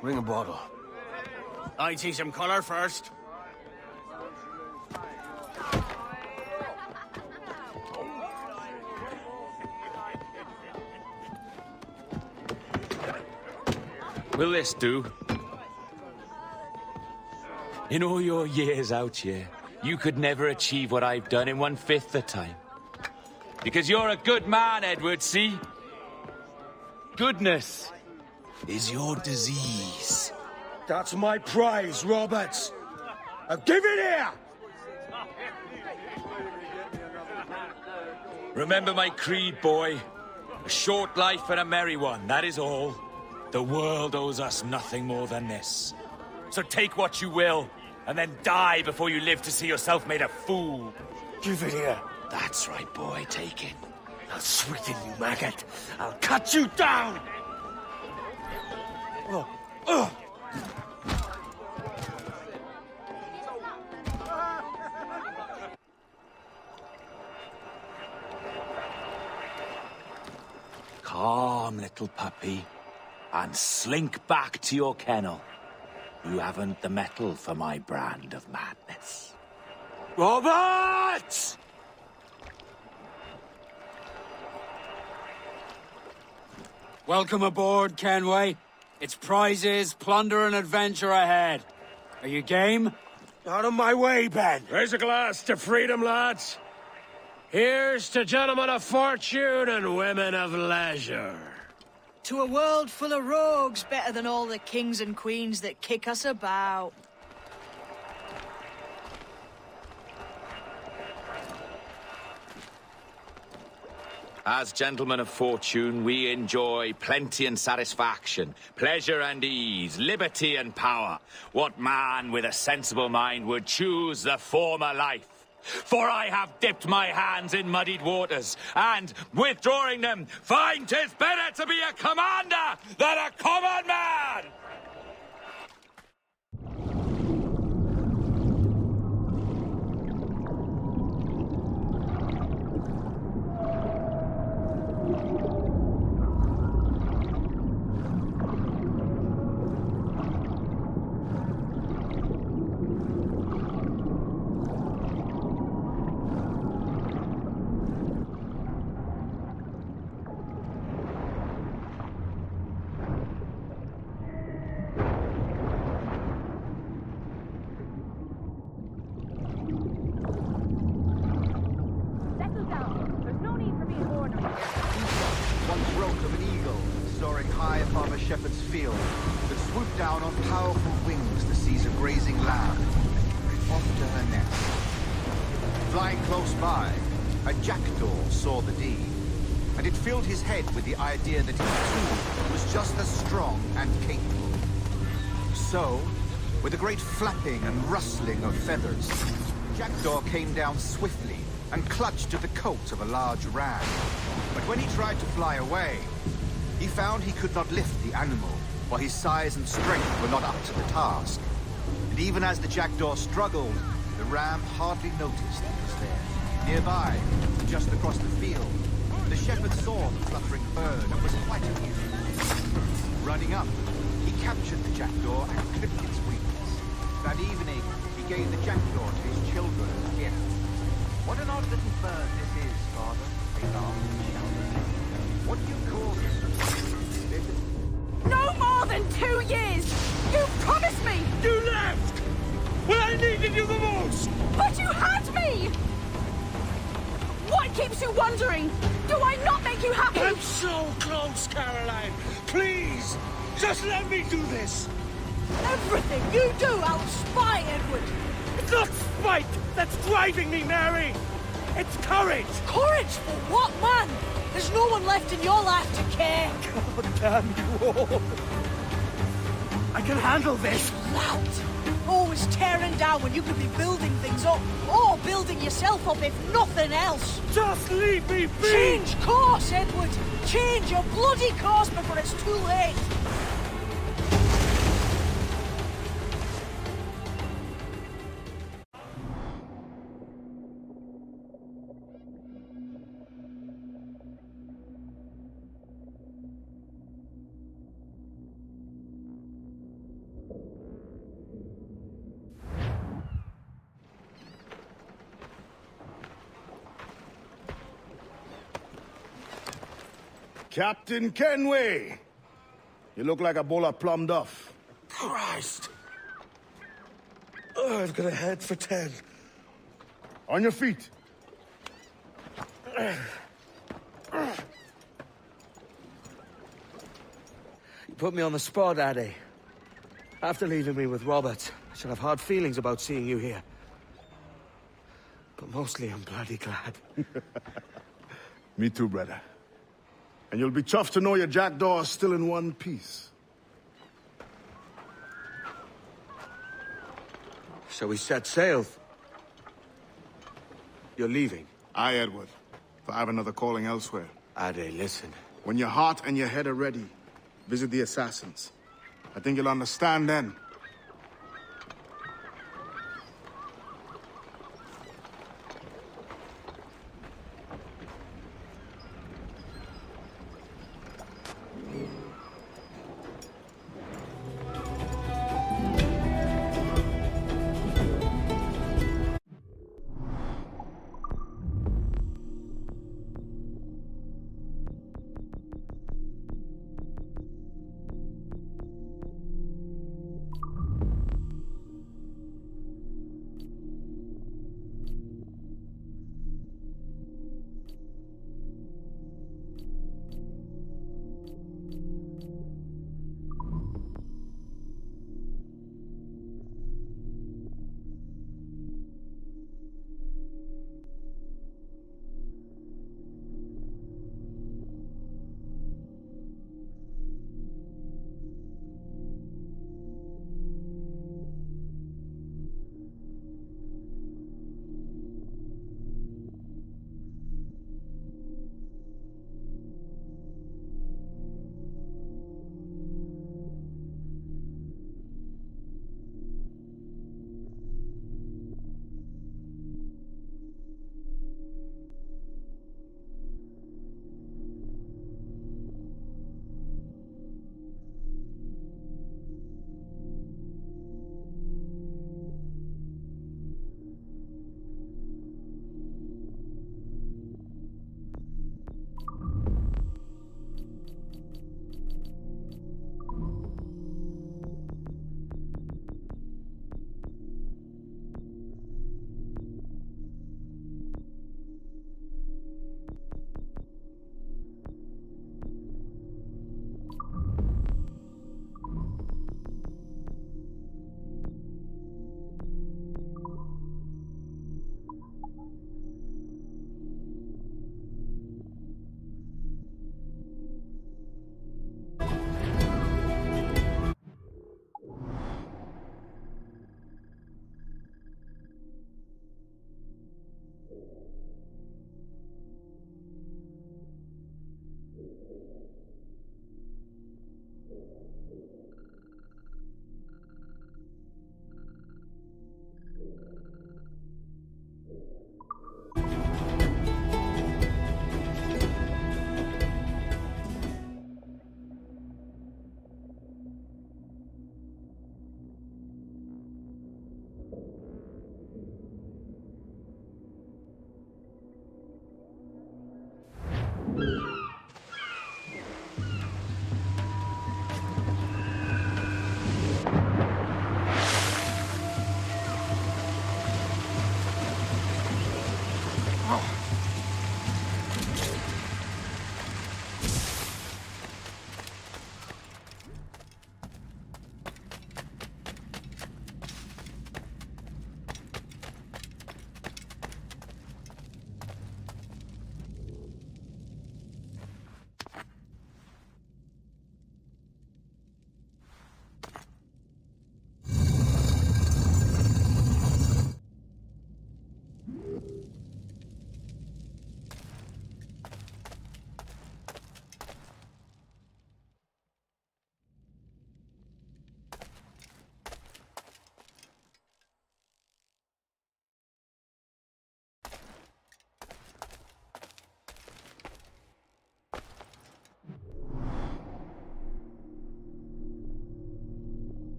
Bring a bottle. I see some colour first. Will this do? In all your years out here, you could never achieve what I've done in 1/5 the time. Because you're a good man, Edward, see? Goodness is your disease. That's my prize, Roberts. Now give it here! Remember my creed, boy. A short life and a merry one, that is all. The world owes us nothing more than this. So take what you will, and then die before you live to see yourself made a fool. Give it here. That's right, boy, take it. I'll sweeten you, maggot. I'll cut you down! Calm, little puppy, and slink back to your kennel. You haven't the mettle for my brand of madness. Roberts! Welcome aboard, Kenway. It's prizes, plunder, and adventure ahead. Are you game? Out of my way, Ben. Raise a glass to freedom, lads. Here's to gentlemen of fortune and women of leisure. To a world full of rogues, better than all the kings and queens that kick us about. As gentlemen of fortune, we enjoy plenty and satisfaction, pleasure and ease, liberty and power. What man with a sensible mind would choose the former life? For I have dipped my hands in muddied waters, and, withdrawing them, find 'tis better to be a commander than a common man! Shepherd's field that swooped down on powerful wings to seize a grazing lamb and off to her nest. Flying close by, a jackdaw saw the deed, and it filled his head with the idea that he too was just as strong and capable. So, with a great flapping and rustling of feathers, the jackdaw came down swiftly and clutched at the coat of a large ram. But when he tried to fly away, he found he could not lift the animal, for his size and strength were not up to the task. And even as the jackdaw struggled, the ram hardly noticed he was there. Nearby, just across the field, the shepherd saw the fluttering bird and was quite amused. Running up, he captured the jackdaw and clipped its wings. That evening, he gave the jackdaw to his children as a gift. What an odd little bird this is, father, they laughed and shouted. What do you call this? No more than 2 years! You promised me! You left! When I needed you the most! But you had me! What keeps you wondering? Do I not make you happy? I'm so close, Caroline! Please! Just let me do this! Everything you do, I'll spy, Edward! It's not spite that's driving me, Mary! It's courage! Courage for what, man? There's no one left in your life to care. God damn you all! I can handle this! Loud! Always tearing down when you could be building things up, or building yourself up if nothing else. Just leave me be! Change course, Edward! Change your bloody course before it's too late! Captain Kenway! You look like a bowl of plum duff. Christ! Oh, I've got a head for 10. On your feet. You put me on the spot, Addy. After leaving me with Robert, I should have hard feelings about seeing you here. But mostly I'm bloody glad. Me too, brother. And you'll be chuffed to know your jackdaw is still in one piece. So we set sail. You're leaving. Aye, Edward. For I have another calling elsewhere. Addy, listen. When your heart and your head are ready, visit the assassins. I think you'll understand then.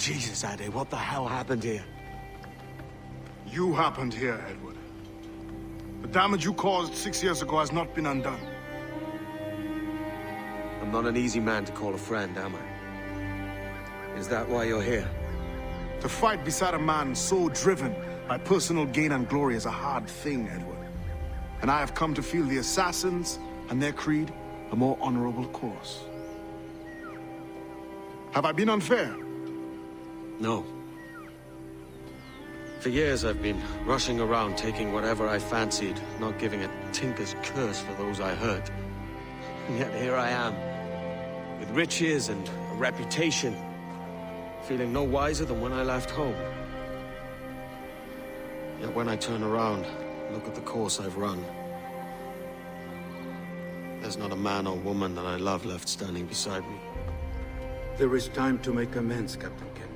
Jesus, Ade, what the hell happened here? You happened here, Edward. The damage you caused 6 years ago has not been undone. I'm not an easy man to call a friend, am I? Is that why you're here? To fight beside a man so driven by personal gain and glory is a hard thing, Edward. And I have come to feel the assassins and their creed a more honorable course. Have I been unfair? No. For years I've been rushing around, taking whatever I fancied, not giving a tinker's curse for those I hurt. And yet here I am, with riches and a reputation, feeling no wiser than when I left home. Yet when I turn around, look at the course I've run, there's not a man or woman that I love left standing beside me. There is time to make amends, Captain Kenway.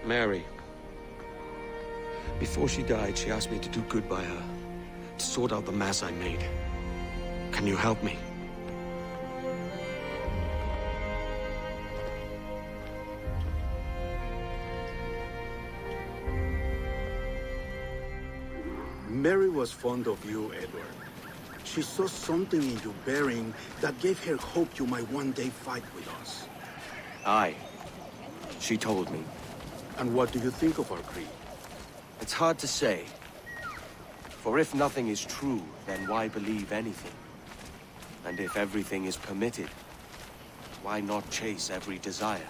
Mary. Before she died, she asked me to do good by her, to sort out the mess I made. Can you help me? Mary was fond of you, Edward. She saw something in your bearing that gave her hope you might one day fight with us. Aye. She told me. And what do you think of our creed? It's hard to say. For if nothing is true, then why believe anything? And if everything is permitted, why not chase every desire?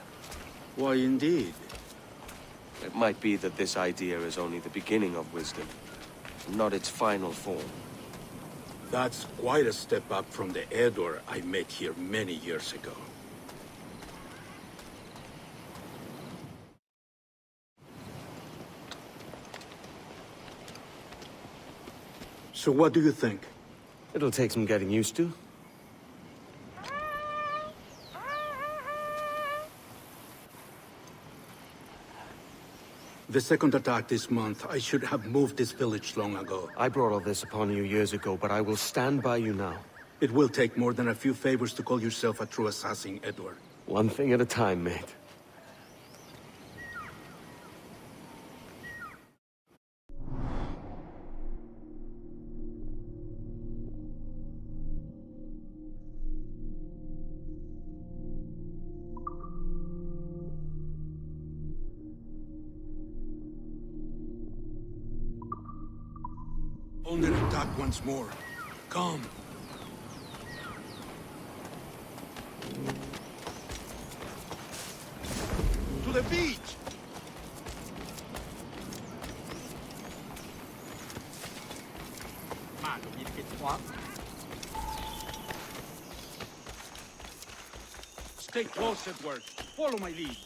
Why, indeed. It might be that this idea is only the beginning of wisdom, not its final form. That's quite a step up from the Edward I met here many years ago. So what do you think? It'll take some getting used to. The second attack this month, I should have moved this village long ago. I brought all this upon you years ago, but I will stand by you now. It will take more than a few favors to call yourself a true assassin, Edward. One thing at a time, mate. Under attack once more. Come. To the beach! Stay close, Edward. Follow my lead.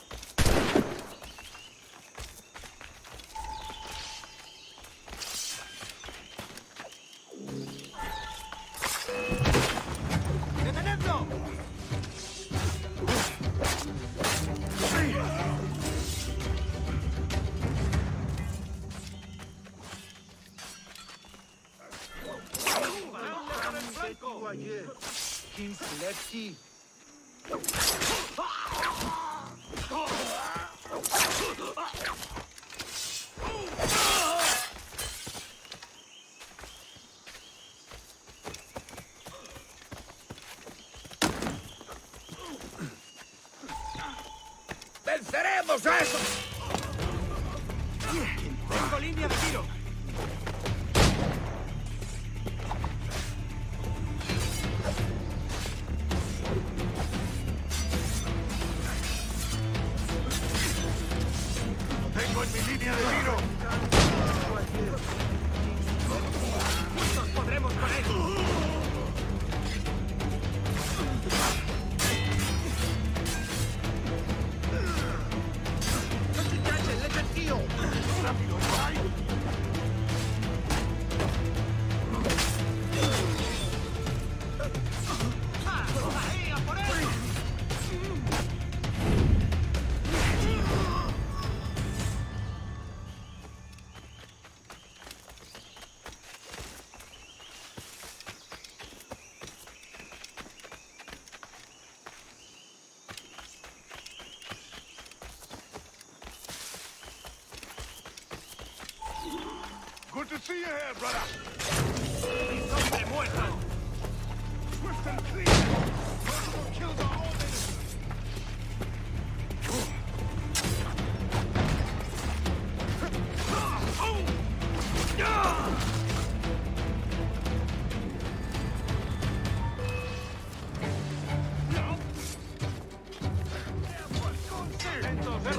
¡Venceremos a eso! Tengo línea de tiro. ¡Tengo en mi línea de tiro! Juntos podremos con él. ¡Rápido, por ahí! see you here, brother. Hombre muerto. Swift and clean. Multiple kills are all innocent.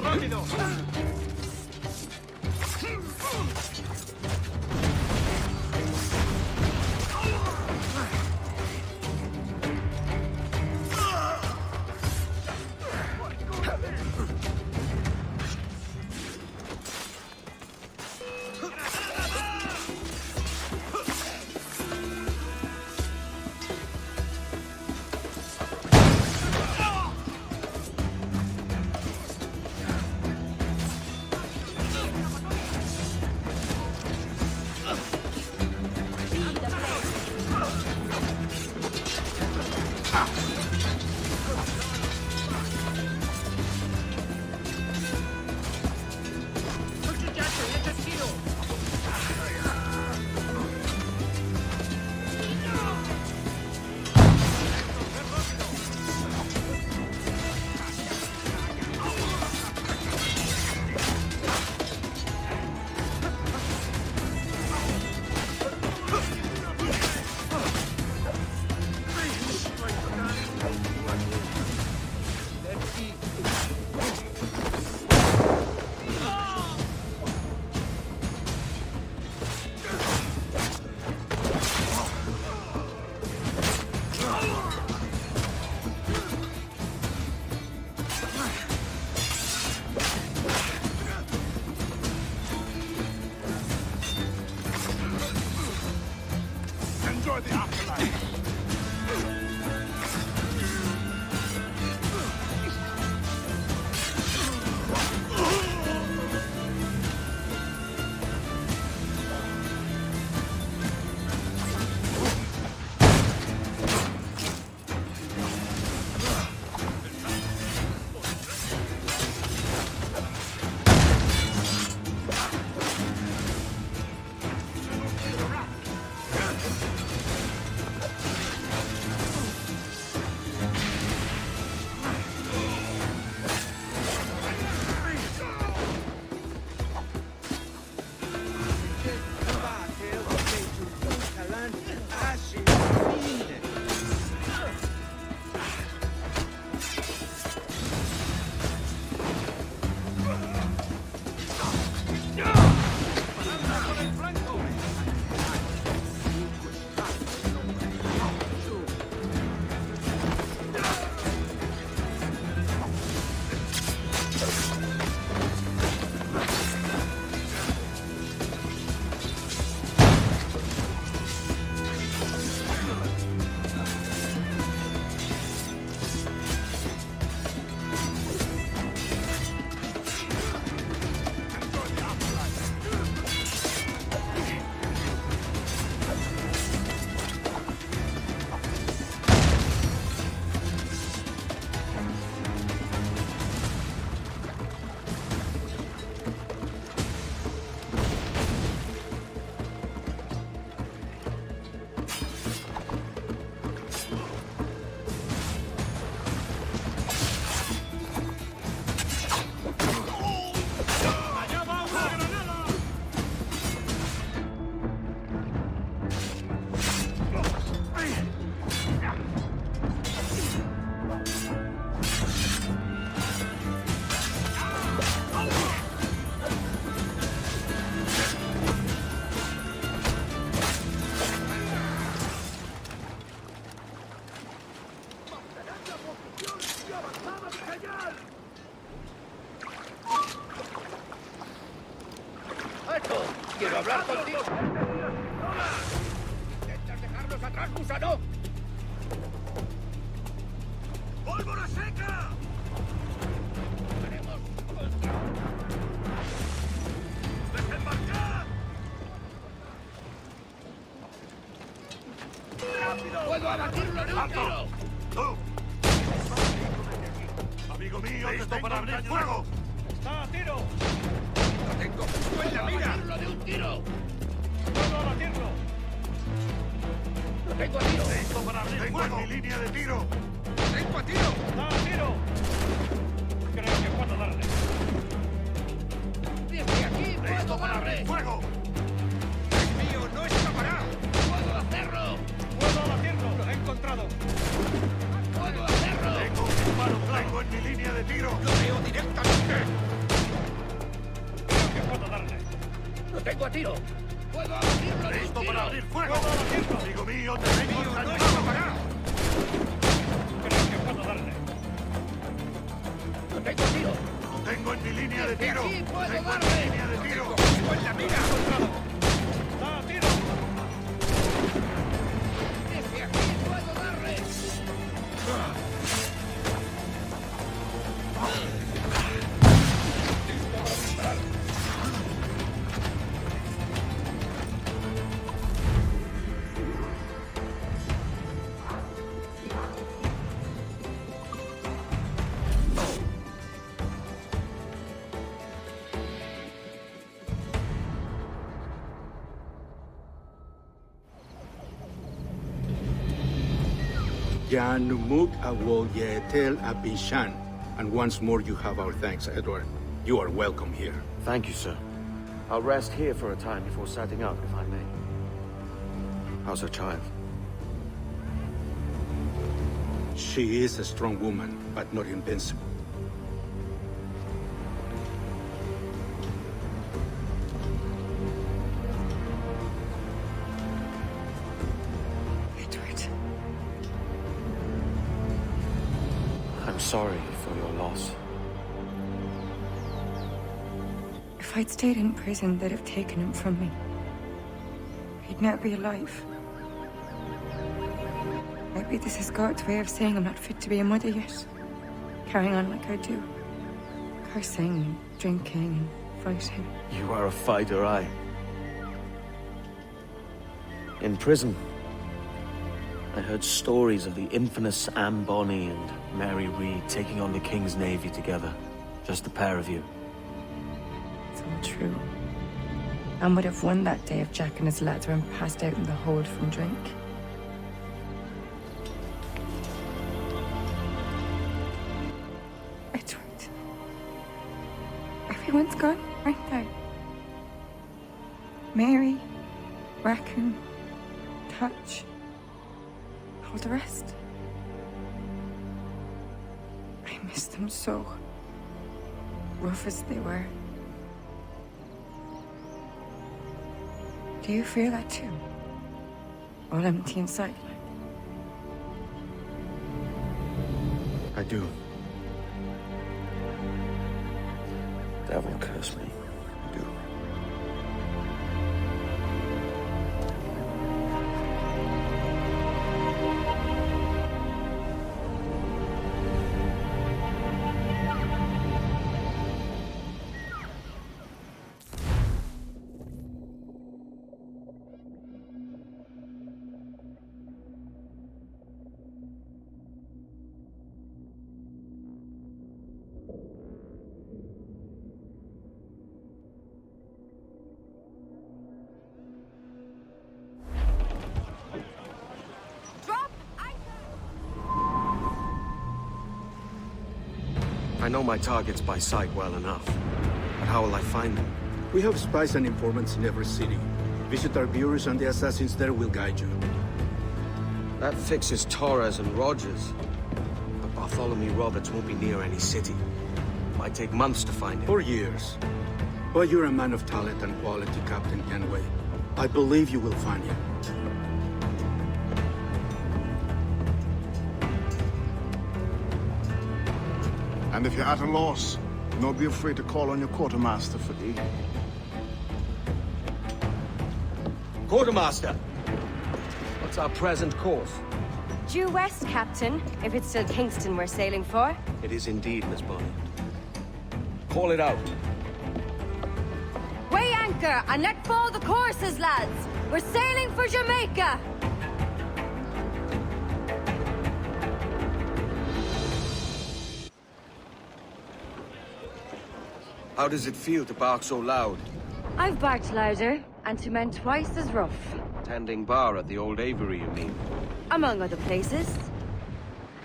¡Rápido! Enjoy the afterlife. ¡Quiero hablar contigo! ¿Intentas dejarnos atrás, gusano? ¡Pólvora seca! ¡Haremos contra! ¡Desembarcad! ¡Rápido! ¡Puedo abatirlo de un tiro! ¡Tú! ¡Amigo mío, listo para abrir fuego! ¡Está a tiro! ¡Lo tengo justo en la mira! ¡Abatirlo de un tiro! ¡Puedo abatirlo! ¡Lo tengo a tiro! ¡Tengo para abrir fuego! ¡Mi línea de tiro! ¡Tengo a tiro! ¡Da a tiro! Creo que puedo darle. ¡Desde aquí puedo darle! ¡Fuego! ¡Es mío! ¡No escapará! ¡Puedo hacerlo! ¡Puedo abatirlo! ¡Lo he encontrado! ¡Puedo hacerlo! ¡Tengo un disparo blanco en mi línea de tiro! ¡Lo veo directamente! Creo que puedo darle. ¡Lo tengo a tiro! ¡Puedo abatirlo! ¡Listo para abrir fuego! ¡Puedo abatirlo! ¡Amigo mío, te tengo ¡No enganchado! escapará! Creo que puedo darle. ¡Lo tengo a tiro! Lo tengo en mi línea de tiro. Aquí puedo Tengo en darle. mi línea de tiro. ¡Tengo en la mira! ¡Da a tiro! ¡Desde aquí puedo darle! Janumuk Awol Yetel Abishan. And once more you have our thanks, Edward. You are welcome here. Thank you, sir. I'll rest here for a time before setting out, if I may. How's her child? She is a strong woman, but not invincible. Edward. I'm sorry for your loss. If I'd stayed in prison, they'd have taken him from me. He'd never be alive. Maybe this is God's way of saying I'm not fit to be a mother yet. Carrying on like I do. Cursing, drinking, and fighting. You are a fighter, aye. In prison, I heard stories of the infamous Anne Bonny and Mary Read taking on the King's Navy together. Just the pair of you. It's all true. Anne would have won that day if Jack and his lads weren't passed out in the hold from drink. Edward. Everyone's gone, aren't they? Mary, Raccoon, Touch, all the rest. I miss them so. Rough as they were. Do you feel that too? All empty inside, like? I do. Devil curse me. I do. I know my targets by sight well enough. But how will I find them? We have spies and informants in every city. Visit our bureaus and the assassins there will guide you. That fixes Torres and Rogers. But Bartholomew Roberts won't be near any city. Might take months to find him. For years. But you're a man of talent and quality, Captain Kenway. I believe you will find him. And if you're at a loss, don't be afraid to call on your quartermaster for aid. Quartermaster! What's our present course? Due west, Captain, if it's still Kingston we're sailing for. It is indeed, Miss Bonny. Call it out. Weigh anchor and let fall the courses, lads! We're sailing for Jamaica! How does it feel to bark so loud? I've barked louder. And to men twice as rough. Tending bar at the old Aviary, you mean? Among other places.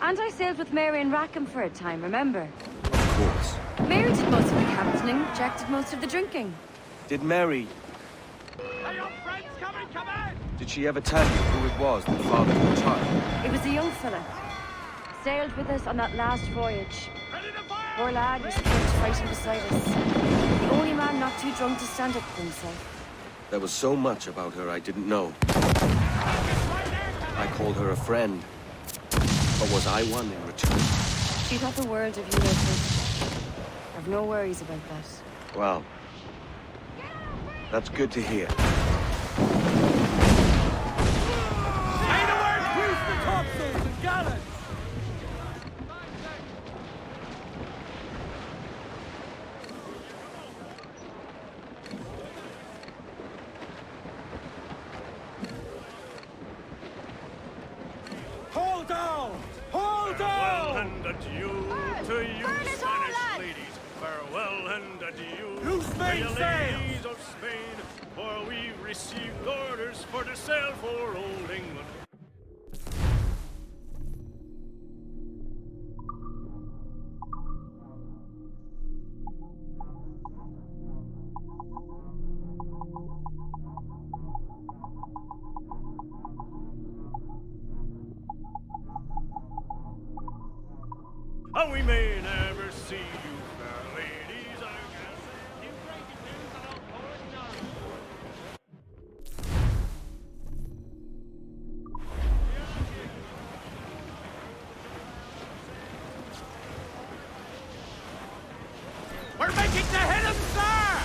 And I sailed with Mary and Rackham for a time, remember? Of course. Mary did most of the captaining, Jack did most of the drinking. Did Mary... Are your friends coming? Come in! Did she ever tell you who it was that fathered her child? It was a young fella. Sailed with us on that last voyage. Ready to fire! Poor lad was killed fighting beside us. The only man not too drunk to stand up for himself. There was so much about her I didn't know. I called her a friend. But was I one in return? She thought the world of you, Edward. I've no worries about that. Well, that's good to hear. Say the word! Use the topsails and gallants! Hold down! Hold down! Farewell and adieu to you, burn it all, Spanish lads! ladies. Farewell and adieu Loose to main you sails! ladies of Spain, for we received orders for to sail for old England. And we may never see you, fair ladies, I guess. You break it news and I'll pour it down. We're making to hit him, sir!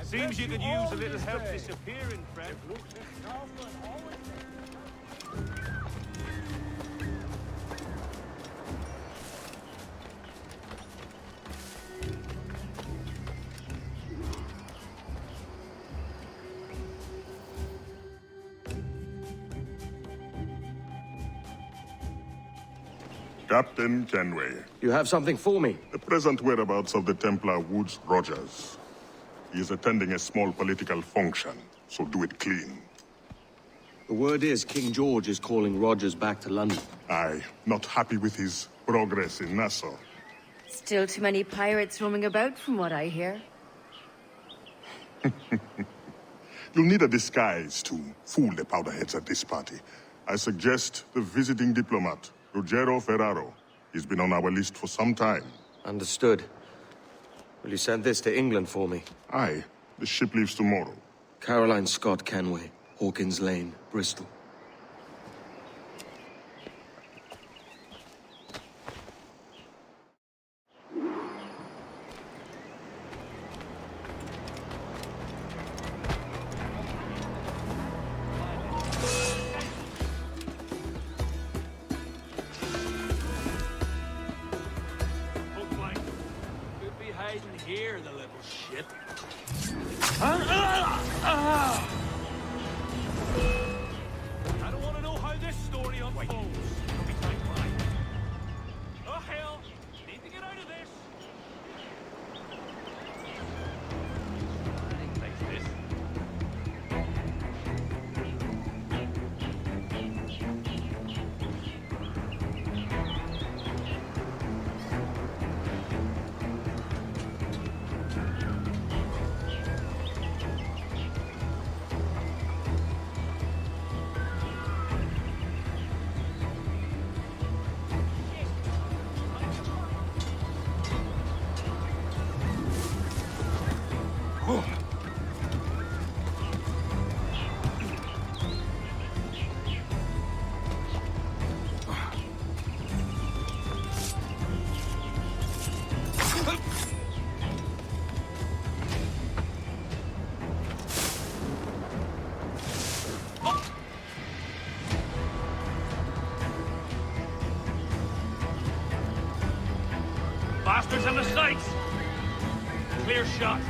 Seems you could use a little help disappearing, friend. Captain Kenway. You have something for me? The present whereabouts of the Templar Woods Rogers. He is attending a small political function, so do it clean. The word is King George is calling Rogers back to London. Aye, not happy with his progress in Nassau. Still too many pirates roaming about, from what I hear. You'll need a disguise to fool the powderheads at this party. I suggest the visiting diplomat, Ruggiero Ferraro. He's been on our list for some time. Understood. Will you send this to England for me? Aye. The ship leaves tomorrow. Caroline Scott Kenway, Hawkins Lane, Bristol. Could be hiding here, the little shit. earshot.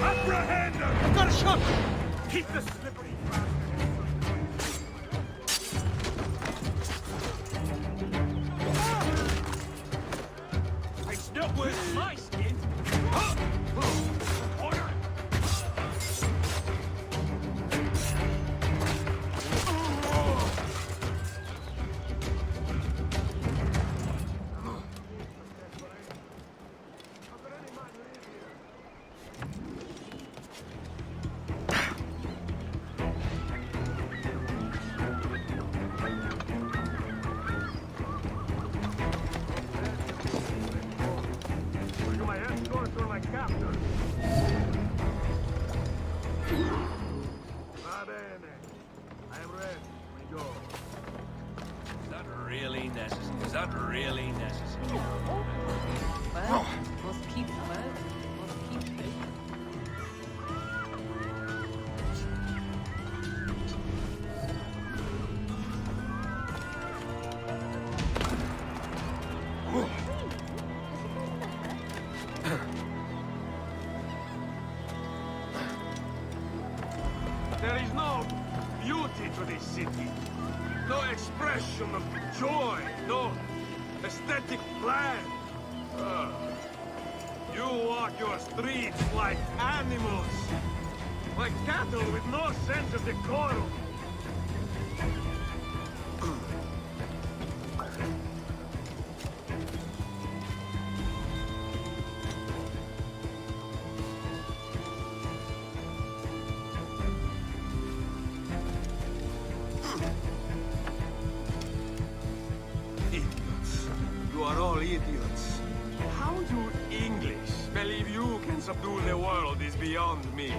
Apprehend them! I've got a shot! Keep the slippery It's not worth my skin! Order! My escort or my captor? Va bene. I am ready. We go. Is that really necessary? Is that really necessary? Well, must keep the man. Must keep it. There is no beauty to this city. No expression of joy. No aesthetic plan. You walk your streets like animals. Like cattle with no sense of decorum. Idiots. You are all idiots. How you English believe you can subdue the world is beyond me.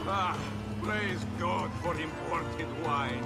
Ah, praise God for imported wine.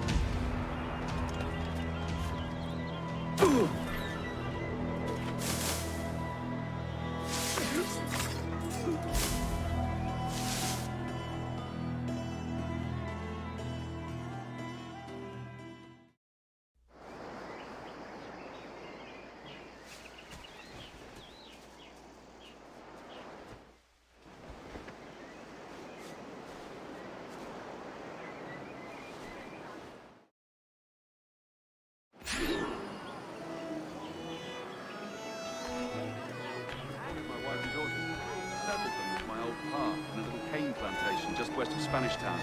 In a little cane plantation just west of Spanish Town.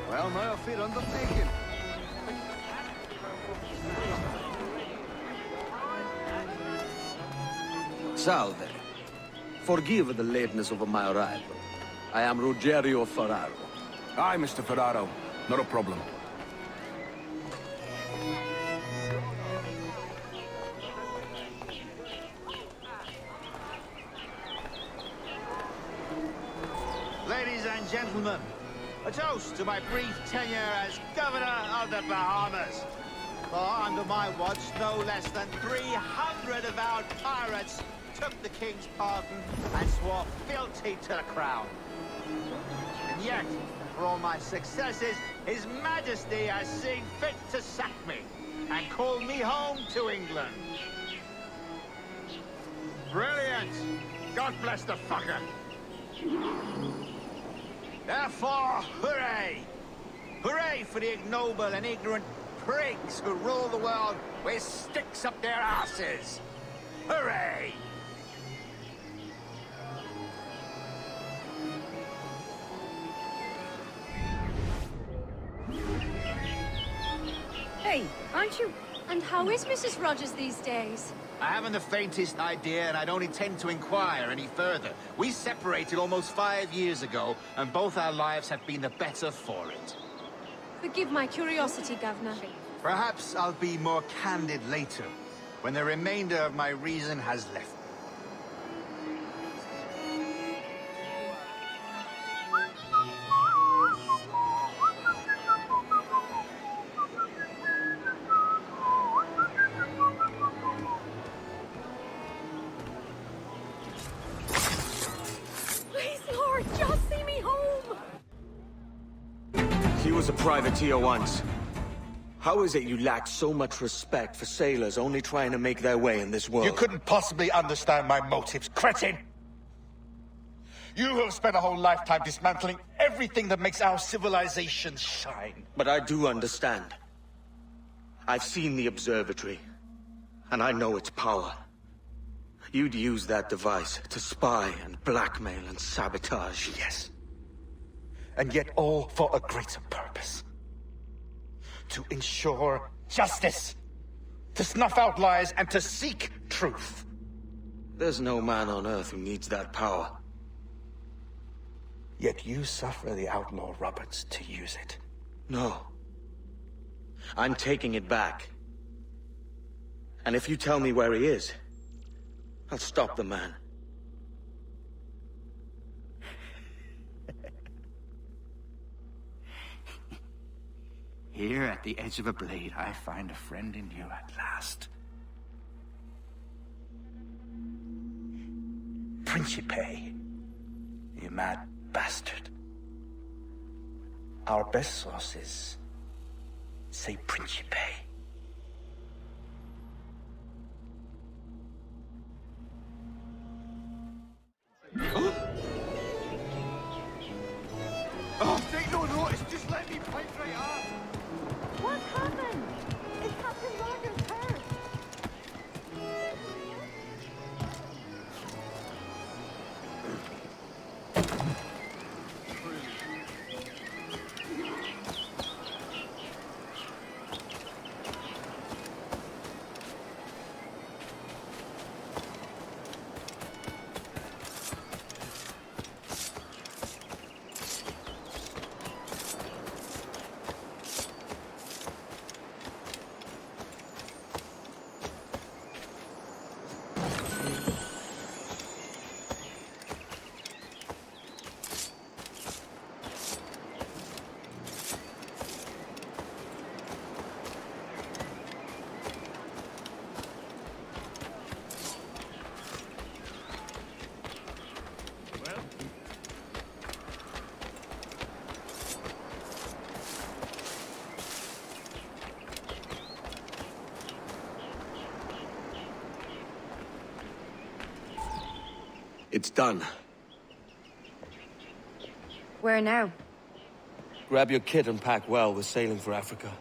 Well, now fit undertaken. Salve. Forgive the lateness of my arrival. I am Rogerio Ferraro. Aye, Mr. Ferraro. Not a problem. Ladies and gentlemen, a toast to my brief tenure as Governor of the Bahamas. For under my watch, no less than 300 avowed pirates took the King's pardon and swore fealty to the Crown. And yet, for all my successes, His Majesty has seen fit to sack me and call me home to England. Brilliant! God bless the fucker! Therefore, hooray! Hooray for the ignoble and ignorant prigs who rule the world with sticks up their asses! Hooray! Hey, aren't you? And how is Mrs. Rogers these days? I haven't the faintest idea, and I don't intend to inquire any further. We separated almost 5 years ago, and both our lives have been the better for it. Forgive my curiosity, Governor. Perhaps I'll be more candid later, when the remainder of my reason has left me. was a privateer once. How is it you lack so much respect for sailors only trying to make their way in this world? You couldn't possibly understand my motives, cretin! You who have spent a whole lifetime dismantling everything that makes our civilization shine. But I do understand. I've seen the observatory, and I know its power. You'd use that device to spy and blackmail and sabotage. Yes. And yet all for a greater purpose. To ensure justice. To snuff out lies and to seek truth. There's no man on Earth who needs that power. Yet you suffer the outlaw Roberts to use it. No. I'm taking it back. And if you tell me where he is, I'll stop the man. Here at the edge of a blade, I find a friend in you at last. Principe, you mad bastard. Our best sources say Principe. Oh, take no notice, just let me point right up. What happened? Is Captain Rogers hurt? It's done. Where now? Grab your kit and pack well. We're sailing for Africa.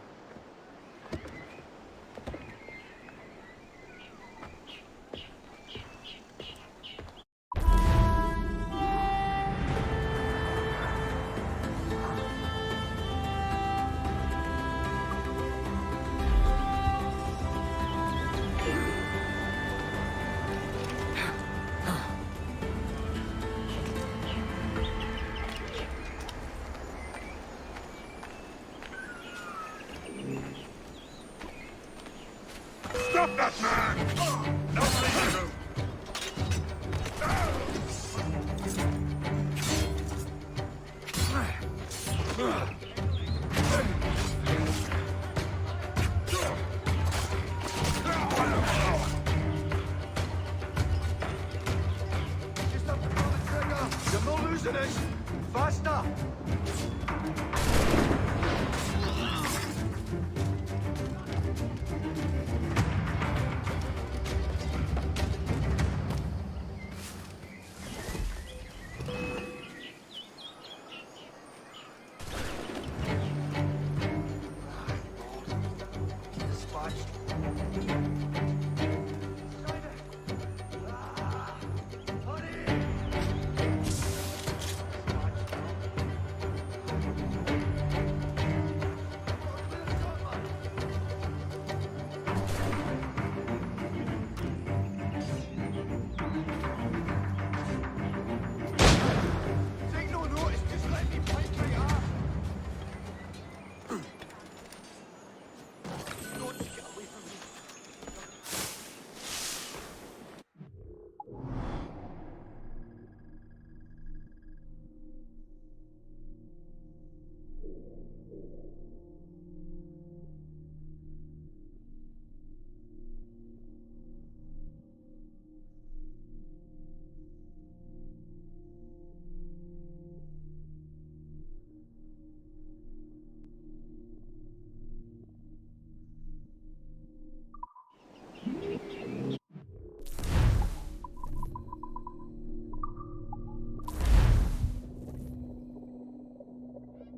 Stop that man! No place You're not losing it! Faster!